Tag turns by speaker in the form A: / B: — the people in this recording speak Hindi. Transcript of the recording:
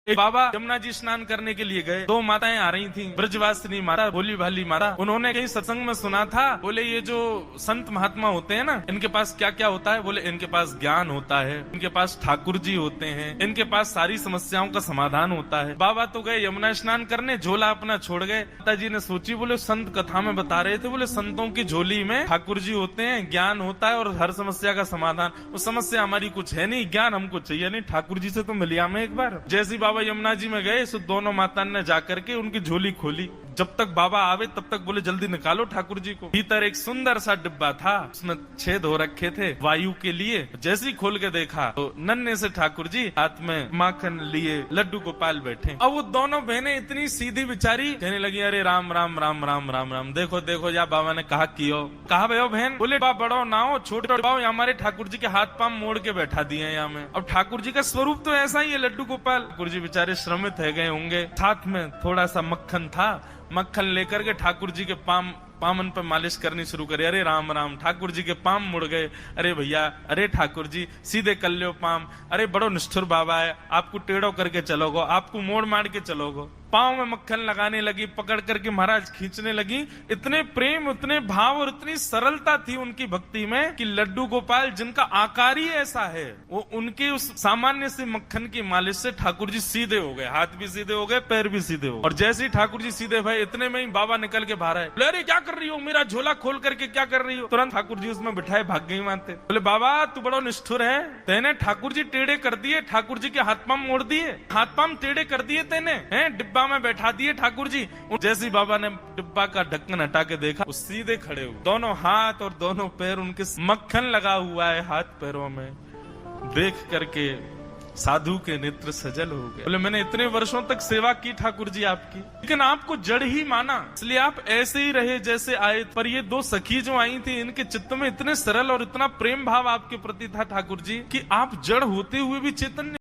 A: एक बाबा यमुना जी स्नान करने के लिए गए। दो माताएं आ रही थीं, ब्रजवासिनी माता, भोली भाली माता। उन्होंने कहीं सत्संग में सुना था, बोले ये जो संत महात्मा होते हैं ना, इनके पास क्या क्या होता है? बोले इनके पास ज्ञान होता है, इनके पास ठाकुर जी होते हैं, इनके पास सारी समस्याओं का समाधान होता है। बाबा तो गए यमुना स्नान करने, झोला अपना छोड़ गए। माता जी ने सोची, बोले संत कथा में बता रहे थे, बोले संतों की झोली में ठाकुर जी होते हैं, ज्ञान होता है और हर समस्या का समाधान। वो समस्या हमारी कुछ है नहीं, ज्ञान हमको चाहिए नहीं, ठाकुर जी से तो मिलिया हमें एक बार। जैसे बाबा यमुना जी में गए, सो दोनों माता ने जाकर के उनकी झोली खोली। जब तक बाबा आवे तब तक बोले जल्दी निकालो ठाकुर जी को। भीतर एक सुंदर सा डिब्बा था, उसमें छेद हो रखे थे वायु के लिए। जैसे ही खोल के देखा तो नन्हे से ठाकुर जी हाथ में माखन लिए लड्डू गोपाल बैठे। अब वो दोनों बहनें इतनी सीधी बिचारी कहने लगी, अरे राम राम राम राम राम राम, देखो देखो या बाबा ने कहा कियो। कहा भयो बहन? बोले बा बड़ो ना हो, छोटे पाओ, हमारे ठाकुर जी के हाथ पांव मोड़ के बैठा दिए यहाँ में। अब ठाकुर जी का स्वरूप तो ऐसा ही है, लड्डू गोपाल। ठाकुर जी बेचारे श्रमित है गए होंगे। साथ में थोड़ा सा मक्खन था, मक्खन लेकर के ठाकुर जी के पामन पर मालिश करनी शुरू करी। अरे राम राम, ठाकुर जी के पाम मुड़ गए। अरे भैया, अरे ठाकुर जी सीधे कर लो पाम। अरे बड़ो निष्ठुर बाबा है, आपको टेढ़ो करके चलोगो, आपको मोड़ मार के चलोगो। पांव में मक्खन लगाने लगी, पकड़ करके महाराज खींचने लगी। इतने प्रेम, इतने भाव और इतनी सरलता थी उनकी भक्ति में कि लड्डू गोपाल जिनका आकार ही ऐसा है, वो उनके उस सामान्य से मक्खन की मालिश से ठाकुर जी सीधे हो गए, हाथ भी सीधे हो गए, पैर भी सीधे हो गए। और जैसे ही ठाकुर जी सीधे भय, इतने में ही बाबा निकल के बाहर आए। बोले अरे क्या कर रही हो, मेरा झोला खोल करके क्या कर रही हो? तुरंत ठाकुर जी उसमें बिठाए भाग गई मानते। बोले बाबा तू बड़ो निष्ठुर है, तेने ठाकुर जी टेढ़े कर दिए, ठाकुर जी के हाथ पांव मोड़ दिए, हाथ पांव टेढ़े कर दिए तेने, हैं डिब्बा में बैठा दिए ठाकुर जी। जैसे बाबा ने डिब्बा का ढक्कन हटा के देखा, वो सीधे खड़े हुए, दोनों हाथ और दोनों पैर उनके मक्खन लगा हुआ है हाथ पैरों में। देख करके साधु के नेत्र सजल हो गए। बोले मैंने इतने वर्षों तक सेवा की ठाकुर जी आपकी, लेकिन आपको जड़ ही माना, इसलिए आप ऐसे ही रहे जैसे आए। पर ये दो सखी जो आई थी, इनके चित्त में इतने सरल और इतना प्रेम भाव आपके प्रति था ठाकुर जी, कि आप जड़ होते हुए भी चैतन्य